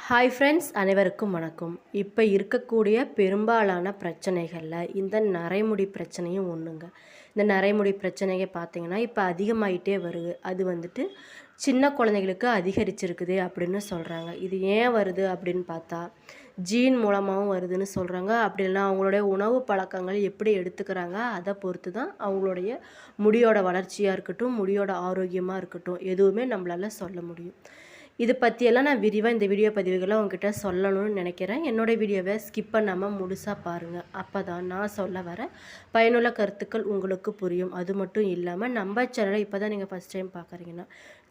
Hi friends, அனைவருக்கும் வணக்கம். இப்போ இருக்கக்கூடிய பெரும்பாலான பிரச்சனைகளில் இந்த நரைமுடி பிரச்சனையும் ஒன்றுங்க. இந்த நரைமுடி பிரச்சனையை பார்த்தீங்கன்னா இப்போ அதிகமாயிட்டே வருது. அது வந்துட்டு சின்ன குழந்தைகளுக்கு அதிகரிச்சிருக்குது அப்படின்னு சொல்கிறாங்க. இது ஏன் வருது அப்படின்னு பார்த்தா ஜீன் மூலமாகவும் வருதுன்னு சொல்கிறாங்க. அப்படி இல்லைனா அவங்களுடைய உணவு பழக்கங்கள் எப்படி எடுத்துக்கிறாங்க அதை பொறுத்து தான் அவங்களுடைய முடியோட வளர்ச்சியாக இருக்கட்டும், முடியோட ஆரோக்கியமாக இருக்கட்டும், எதுவுமே நம்மளால் சொல்ல முடியும். இது பற்றியெல்லாம் நான் விரிவாக இந்த வீடியோ பதிவுகளை உங்ககிட்ட சொல்லணும்னு நினைக்கிறேன். என்னோடய வீடியோவை ஸ்கிப் பண்ணாமல் முழுசாக பாருங்கள். அப்போ தான் நான் சொல்ல வர பயனுள்ள கருத்துக்கள் உங்களுக்கு புரியும். அது மட்டும் இல்லாமல் நம்ம சேனலை இப்போ தான் நீங்கள் ஃபஸ்ட் டைம் பார்க்குறீங்கன்னா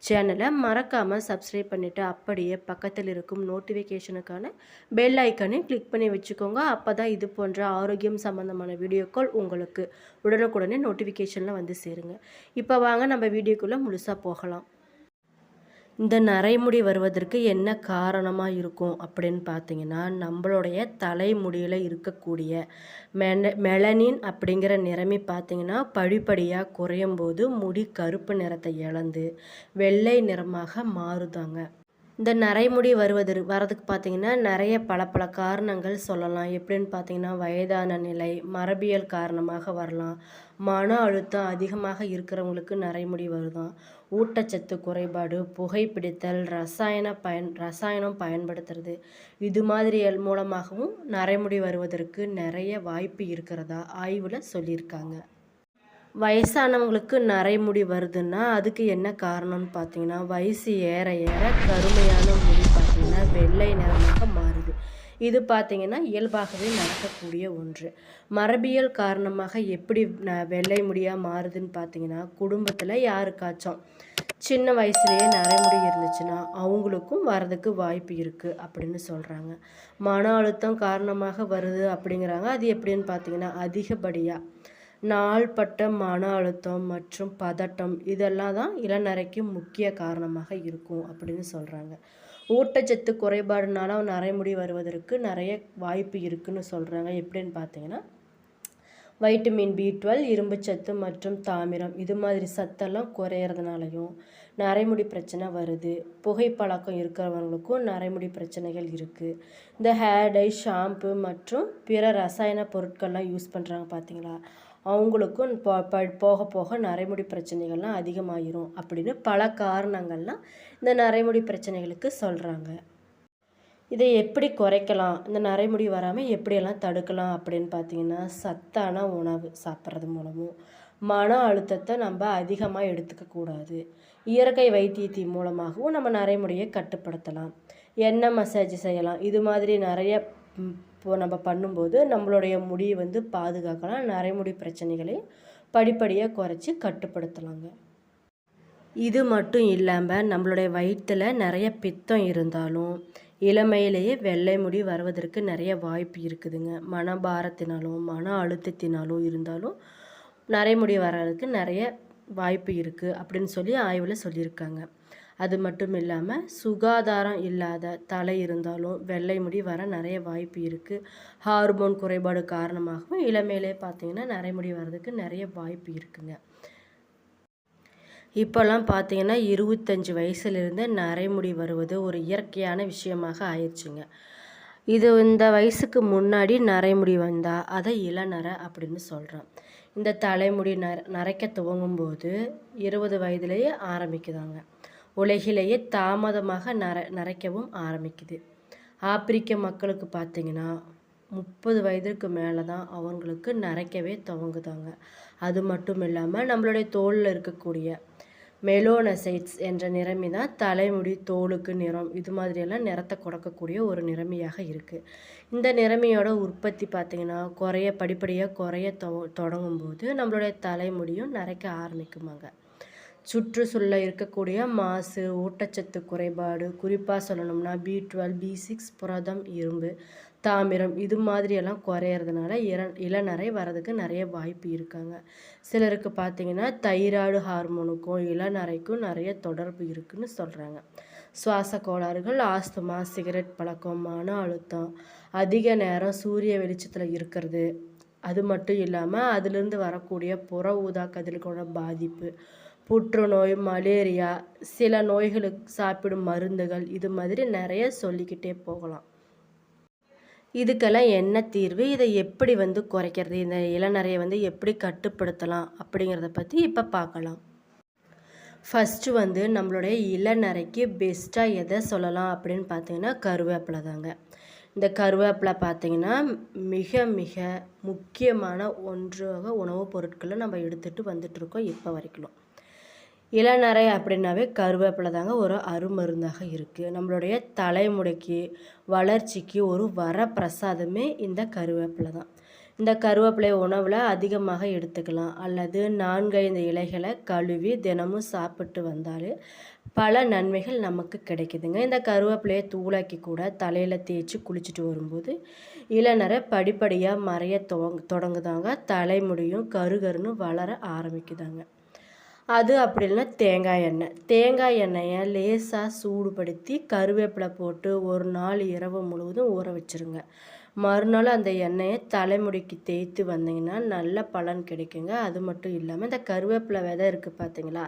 சேனலை மறக்காமல் சப்ஸ்கிரைப் பண்ணிவிட்டு அப்படியே பக்கத்தில் இருக்கும் நோட்டிஃபிகேஷனுக்கான பெல் ஐக்கனையும் கிளிக் பண்ணி வச்சுக்கோங்க. அப்போ தான் இது போன்ற ஆரோக்கியம் சம்மந்தமான வீடியோக்கள் உங்களுக்கு உடனுக்குடனே நோட்டிஃபிகேஷனில் வந்து சேருங்க. இப்போ வாங்க நம்ம வீடியோக்குள்ளே முழுசாக போகலாம். இந்த நரைமுடி வருவதற்கு என்ன காரணமாக இருக்கும் அப்படின்னு பார்த்தீங்கன்னா, நம்மளுடைய தலைமுடியில் இருக்கக்கூடிய மெலனின் அப்படிங்கிற நிறமி பார்த்திங்கன்னா படிப்படியாக குறையும் போது முடி கருப்பு நிறத்தை இழந்து வெள்ளை நிறமாக மாறுதாங்க. இந்த நரைமுடி வரதுக்கு பார்த்திங்கன்னா நிறைய பல காரணங்கள் சொல்லலாம். எப்படின்னு பார்த்திங்கன்னா, வயதான நிலை, மரபியல் காரணமாக வரலாம், மன அழுத்தம் அதிகமாக இருக்கிறவங்களுக்கு நரைமுடி வருதான், ஊட்டச்சத்து குறைபாடு, புகைப்பிடித்தல், ரசாயனம் பயன்படுத்துறது, இது மாதிரி மூலமாகவும் நரைமுடி வருவதற்கு நிறைய வாய்ப்பு இருக்கிறதா ஆய்வில் சொல்லியிருக்காங்க. வயசானவங்களுக்கு நரைமுடி வருதுன்னா அதுக்கு என்ன காரணம்னு பார்த்தீங்கன்னா, வயசு ஏற ஏற கருமையான முடி பார்த்திங்கன்னா வெள்ளை நிறமாக மாறுது. இது பார்த்திங்கன்னா இயல்பாகவே நடக்கக்கூடிய ஒன்று. மரபியல் காரணமாக எப்படி வெள்ளை முடியாக மாறுதுன்னு பார்த்தீங்கன்னா, குடும்பத்தில் யாருக்காச்சும் சின்ன வயசுலேயே நரைமுடி இருந்துச்சுன்னா அவங்களுக்கும் வரதுக்கு வாய்ப்பு இருக்குது அப்படின்னு சொல்கிறாங்க. மன அழுத்தம் காரணமாக வருது அப்படிங்கிறாங்க. அது எப்படின்னு பார்த்தீங்கன்னா, அதிகப்படியாக நாள்பட்ட மன அழுத்தம் மற்றும் பதட்டம் இதெல்லாம் தான் இளநரைக்கு முக்கிய காரணமாக இருக்கும் அப்படின்னு சொல்கிறாங்க. ஊட்டச்சத்து குறைபாடுனால நரைமுடி வருவதற்கு நிறைய வாய்ப்பு இருக்குதுன்னு சொல்கிறாங்க. எப்படின்னு பார்த்தீங்கன்னா, வைட்டமின் B12, இரும்புச்சத்து மற்றும் தாமிரம் இது மாதிரி சத்தெல்லாம் குறையிறதுனாலையும் நரைமுடி பிரச்சனை வருது. புகைப்பழக்கம் இருக்கிறவங்களுக்கும் நரைமுடி பிரச்சனைகள் இருக்குது. இந்த ஹேர் டை, ஷாம்பு மற்றும் பிற ரசாயன பொருட்கள்லாம் யூஸ் பண்ணுறாங்க பார்த்தீங்களா, அவங்களுக்கும் போக போக நரைமுடி பிரச்சனைகள்லாம் அதிகமாகிரும் அப்படின்னு பல காரணங்கள்லாம் இந்த நரைமுடி பிரச்சனைகளுக்கு சொல்கிறாங்க. இதை எப்படி குறைக்கலாம், இந்த நரைமுடி வராமல் எப்படியெல்லாம் தடுக்கலாம் அப்படின்னு பார்த்தீங்கன்னா, சத்தான உணவு சாப்பிட்றது மூலமும், மன அழுத்தத்தை நம்ம அதிகமாக எடுத்துக்கக்கூடாது, இயற்கை வைத்தியத்தின் மூலமாகவும் நம்ம நரைமுடியை கட்டுப்படுத்தலாம், எண்ணெய் மசாஜ் செய்யலாம். இது மாதிரி நிறைய நம்ம பண்ணும்போது நம்மளுடைய முடியை பாதுகாக்கலாம். நரைமுடி பிரச்சனைகளை படிப்படியாக குறைச்சி கட்டுப்படுத்தலாங்க. இது மட்டும் இல்லாமல் நம்மளுடைய வயிற்றில் நிறைய பித்தம் இருந்தாலும் இளமையிலேயே வெள்ளை முடி வருவதற்கு நிறைய வாய்ப்பு இருக்குதுங்க. மனபாரத்தினாலும் மன அழுத்தத்தினாலும் இருந்தாலும் நரைமுடி வர்றதுக்கு நிறைய வாய்ப்பு இருக்குது அப்படின்னு சொல்லி ஆய்வில் சொல்லியிருக்காங்க. அது மட்டும் இல்லாமல் சுகாதாரம் இல்லாத தலை இருந்தாலும் வெள்ளை முடி வர நிறைய வாய்ப்பு இருக்குது. ஹார்மோன் குறைபாடு காரணமாகவும் இளமையிலே பார்த்திங்கன்னா நரைமுடி வர்றதுக்கு நிறைய வாய்ப்பு இருக்குங்க. இப்போல்லாம் பார்த்திங்கன்னா 25 வயசுலேருந்து நரைமுடி வருவது ஒரு இயற்கையான விஷயமாக ஆயிடுச்சுங்க. இந்த வயசுக்கு முன்னாடி நரைமுடி வந்தால் அதை இளநரை அப்படின்னு சொல்கிறோம். இந்த தலைமுடி நரைக்க துவங்கும்போது 20 வயதுலேயே ஆரம்பிக்குதாங்க. உலகிலேயே தாமதமாக நரைக்கவும் ஆரம்பிக்குது. ஆப்பிரிக்க மக்களுக்கு பார்த்திங்கன்னா 30 வயதுக்கு மேலே தான் அவங்களுக்கு நரைக்கவே துவங்குதாங்க. அது மட்டும் இல்லாமல் நம்மளுடைய தோலில் இருக்கக்கூடிய மெலோனசைட்ஸ் என்ற நிறமி தான் தலைமுடி, தோலுக்கு நிறம் இது மாதிரியெல்லாம் நிறத்தை கொடுக்கக்கூடிய ஒரு நிறமியாக இருக்குது. இந்த நிறமியோட உற்பத்தி பார்த்திங்கன்னா படிப்படியாக குறைய தொடங்கும்போது நம்மளுடைய தலைமுடியும் நரைக்க ஆரம்பிக்குமாங்க. சுற்றுச்சூழல இருக்கக்கூடிய மாசு, ஊட்டச்சத்து குறைபாடு, குறிப்பாக சொல்லணும்னா B12, B6, புரதம், இரும்பு, தாமிரம் இது மாதிரியெல்லாம் குறையிறதுனால இளநரை வர்றதுக்கு நிறைய வாய்ப்பு இருக்காங்க. சிலருக்கு பார்த்திங்கன்னா தைராய்டு ஹார்மோனுக்கும் இளநரைக்கும் நிறைய தொடர்பு இருக்குதுன்னு சொல்கிறாங்க. சுவாச கோளாறுகள், ஆஸ்துமா, சிகரெட் பழக்கம், மன அழுத்தம், அதிக நேரம் சூரிய வெளிச்சத்தில் இருக்கிறது, அது மட்டும் இல்லாமல் அதிலிருந்து வரக்கூடிய புற ஊதா கதிர்களோட பாதிப்பு, புற்றுநோய், மலேரியா, சில நோய்களுக்கு சாப்பிடும் மருந்துகள், இது மாதிரி நிறைய சொல்லிக்கிட்டே போகலாம். இதுக்கெல்லாம் என்ன தீர்வு? இதை எப்படி குறைக்கிறது? இந்த இளநரையை எப்படி கட்டுப்படுத்தலாம்? அப்படிங்கிறத பற்றி இப்போ பார்க்கலாம். ஃபஸ்ட்டு நம்மளுடைய இளநரைக்கு பெஸ்ட்டாக எதை சொல்லலாம் அப்படின்னு பார்த்தீங்கன்னா, கருவேப்பிலை தாங்க. இந்த கருவேப்பிலை பார்த்திங்கன்னா மிக மிக முக்கியமான ஒன்றாக உணவுப் பொருட்களை நம்ம எடுத்துகிட்டு வந்துட்டுருக்கோம் இப்போ வரைக்கும். இளநரை அப்படின்னாவே கருவேப்பிலை தாங்க ஒரு அருமருந்தாக இருக்குது. நம்மளுடைய தலைமுடிக்கு வளர்ச்சிக்கு ஒரு வரப்பிரசாதமே இந்த கருவேப்பிலை தான். இந்த கருவேப்பிலை உணவில் அதிகமாக எடுத்துக்கலாம், அல்லது 4-5 இலைகளை கழுவி தினமும் சாப்பிட்டு வந்தாலே பல நன்மைகள் நமக்கு கிடைக்குதுங்க. இந்த கருவேப்பிலையை தூளாக்கி கூட தலையில் தேய்ச்சி குளிச்சுட்டு வரும்போது இளநரை படிப்படியாக மறைய தொடங்குதாங்க. தலைமுடியும் கருகருன்னு வளர ஆரம்பிக்குதாங்க. அது அப்படி இல்லைன்னா தேங்காய் எண்ணெயை லேசாக சூடுபடுத்தி கருவேப்பிலை போட்டு ஒரு நாள் இரவு முழுவதும் ஊற வச்சுருங்க. மறுநாள் அந்த எண்ணெயை தலைமுடிக்கு தேய்த்து வந்தீங்கன்னா நல்ல பலன் கிடைக்குங்க. அது மட்டும் இல்லாமல் இந்த கருவேப்பிலை விதை இருக்குது பார்த்தீங்களா,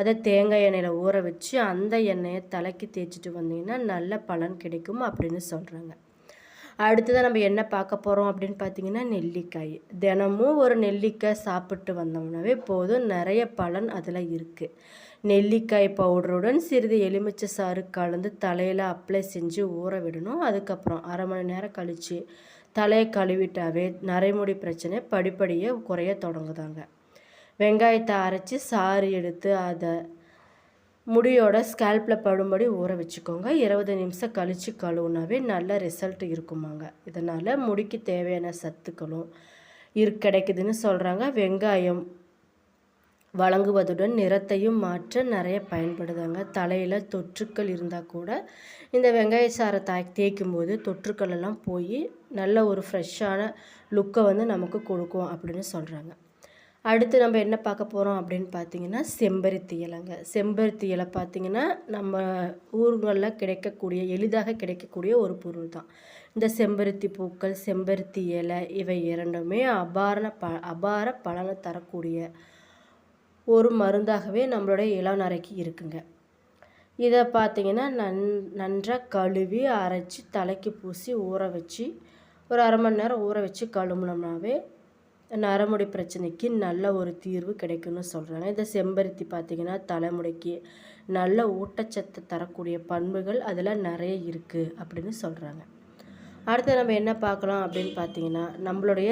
அதை தேங்காய் எண்ணெயில் ஊற வச்சு அந்த எண்ணெயை தலைக்கு தேய்ச்சிட்டு வந்தீங்கன்னா நல்ல பலன் கிடைக்கும் அப்படின்னு சொல்கிறாங்க. அடுத்ததாக நம்ம என்ன பார்க்க போகிறோம் அப்படின்னு பார்த்தீங்கன்னா, நெல்லிக்காய். தினமும் ஒரு நெல்லிக்காய் சாப்பிட்டு வந்தோம்னாவே போதும், நிறைய பலன் அதில் இருக்குது. நெல்லிக்காய் பவுடருடன் சிறிது எலுமிச்சை சாறு கலந்து தலையில் அப்ளை செஞ்சு ஊற விடணும். அதுக்கப்புறம் 1/2 மணி நேரம் கழித்து தலையை கழுவிட்டாவே நரைமுடி பிரச்சனை படிப்படியாக குறைய தொடங்குதாங்க. வெங்காயத்தை அரைச்சி சாறு எடுத்து அதை முடியோட ஸ்கேல்பில் படும்படி ஊற வச்சுக்கோங்க. 20 நிமிஷம் கழித்து கழுவுனாவே நல்ல ரிசல்ட் இருக்குமாங்க. இதனால் முடிக்கு தேவையான சத்துக்களும் கிடைக்குதுன்னு சொல்கிறாங்க. வெங்காயம் வழங்குவதுடன் நிறத்தையும் மாற்ற நிறைய பயன்படுதாங்க. தலையில் தொற்றுக்கள் இருந்தால் கூட இந்த வெங்காய சாறை தேய்க்கும் போது தொற்றுக்கள் எல்லாம் போய் நல்ல ஒரு ஃப்ரெஷ்ஷான லுக்கை நமக்கு கொடுக்கும் அப்படின்னு சொல்கிறாங்க. அடுத்து நம்ம என்ன பார்க்க போகிறோம் அப்படின்னு பார்த்தீங்கன்னா, செம்பருத்தி இலைங்க. செம்பருத்தி இலை பார்த்திங்கன்னா நம்ம ஊர்களில் எளிதாக கிடைக்கக்கூடிய ஒரு பொருள் தான். இந்த செம்பருத்தி பூக்கள், செம்பருத்தி இலை இவை இரண்டுமே அபார பலனை தரக்கூடிய ஒரு மருந்தாகவே நம்மளுடைய இளநரைக்கு இருக்குங்க. இதை பார்த்திங்கன்னா நன்றாக கழுவி அரைச்சி தலைக்கு பூசி ஊற வச்சு ஒரு 1/2 மணி நேரம் ஊற வச்சு கழுவுனோம்னாவே நரமுடி பிரச்சனைக்கு நல்ல ஒரு தீர்வு கிடைக்கும்னு சொல்கிறாங்க. இந்த செம்பருத்தி பார்த்திங்கன்னா தலைமுடிக்கு நல்ல ஊட்டச்சத்து தரக்கூடிய பண்புகள் அதில் நிறைய இருக்குது அப்படின்னு சொல்கிறாங்க. அடுத்து நம்ம என்ன பார்க்கலாம் அப்படின்னு பார்த்தீங்கன்னா, நம்மளுடைய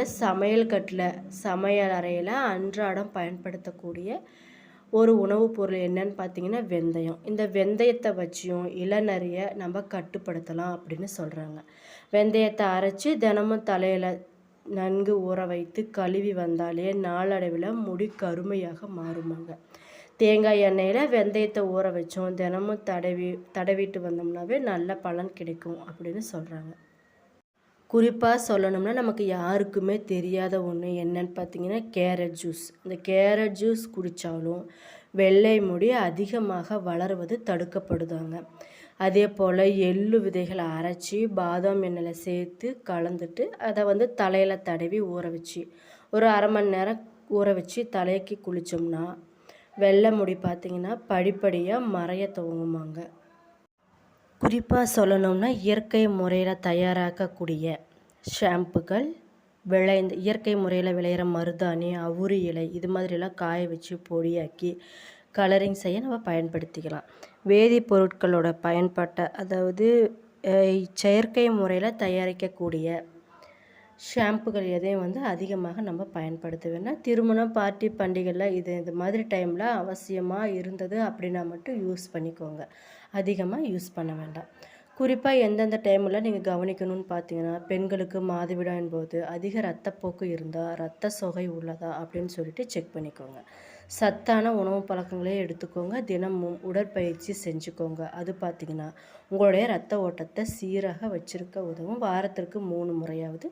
சமையல் அறையில் அன்றாடம் பயன்படுத்தக்கூடிய ஒரு உணவுப் பொருள் என்னன்னு பார்த்தீங்கன்னா வெந்தயம். இந்த வெந்தயத்தை வச்சியும் இளநரையை நம்ம கட்டுப்படுத்தலாம் அப்படின்னு சொல்கிறாங்க. வெந்தயத்தை அரைச்சி தினமும் தலையில் நன்கு ஊற வைத்து கழுவி வந்தாலே நாளடைவில் முடி கருமையாக மாறுமாங்க. தேங்காய் எண்ணெயில் வெந்தயத்தை ஊற வச்சோம் தினமும் தடவிட்டு வந்தோம்னாவே நல்ல பலன் கிடைக்கும் அப்படின்னு சொல்கிறாங்க. குறிப்பாக சொல்லணும்னா நமக்கு யாருக்குமே தெரியாத ஒன்று என்னன்னு பார்த்தீங்கன்னா கேரட் ஜூஸ். இந்த கேரட் ஜூஸ் குடித்தாலும் வெள்ளை முடி அதிகமாக வளருவது தடுக்கப்படுதாங்க. அதே போல் எள்ளு விதைகளை அரைச்சி பாதாம் எண்ணெயில் சேர்த்து கலந்துட்டு அதை தலையில் தடவி ஊற வச்சு ஒரு 1/2 மணி நேரம் ஊற வச்சு தலைக்கு குளித்தோம்னா வெள்ளை முடி பார்த்திங்கன்னா படிப்படியாக மறைய துவங்குமாங்க. குறிப்பாக சொல்லணும்னா இயற்கை முறையில் தயாராக்கக்கூடிய ஷாம்புகள், இயற்கை முறையில் விளையிற மருதாணி, அவுரி இலை இது மாதிரிலாம் காய வச்சு பொடியாக்கி கலரிங் செய்ய நம்ம பயன்படுத்திக்கலாம். வேதிப்பொருட்களோட அதாவது செயற்கை முறையில் தயாரிக்கக்கூடிய ஷாம்புகள் எதையும் அதிகமாக நம்ம பயன்படுத்த வேண்டாம். திருமணம், பார்ட்டி, பண்டிகையில் இது மாதிரி டைமில் அவசியமாக இருந்தது அப்படின்னா மட்டும் யூஸ் பண்ணிக்கோங்க. அதிகமாக யூஸ் பண்ண வேண்டாம். குறிப்பாக எந்தெந்த டைமில் நீங்கள் கவனிக்கணும்னு பார்த்தீங்கன்னா, பெண்களுக்கு மாதவிடாயின் போது அதிக இரத்தப்போக்கு இருந்தால் இரத்த சோகை உள்ளதா அப்படின்னு சொல்லிட்டு செக் பண்ணிக்கோங்க. சத்தான உணவு பழக்கங்களே எடுத்துக்கோங்க. தினமும் உடற்பயிற்சி செஞ்சுக்கோங்க. அது பார்த்திங்கன்னா உங்களுடைய இரத்த ஓட்டத்தை சீராக வச்சுருக்க உதவும். வாரத்திற்கு 3 முறையாவது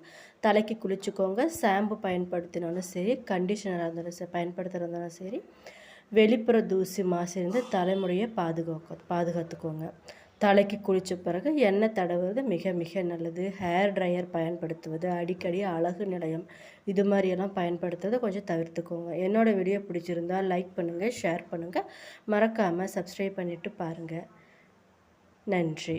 தலைக்கு குளிச்சுக்கோங்க. ஷாம்பு பயன்படுத்தினாலும் சரி, கண்டிஷனராக இருந்தாலும் பயன்படுத்துகிறதாலும் சரி, வெளிப்புற தூசி மாசிலிருந்து தலைமுடியை பாதுகாத்துக்கோங்க. தலைக்கு குளித்த பிறகு எண்ணெய் தடவுவது மிக மிக நல்லது. ஹேர் ட்ரையர் பயன்படுத்துவது, அடிக்கடி அழகு நிலையம் இது மாதிரியெல்லாம் பயன்படுத்துறதை கொஞ்சம் தவிர்த்துக்கோங்க. என்னோடய வீடியோ பிடிச்சிருந்தால் லைக் பண்ணுங்கள், ஷேர் பண்ணுங்கள், மறக்காமல் சப்ஸ்கிரைப் பண்ணிவிட்டு பாருங்கள். நன்றி.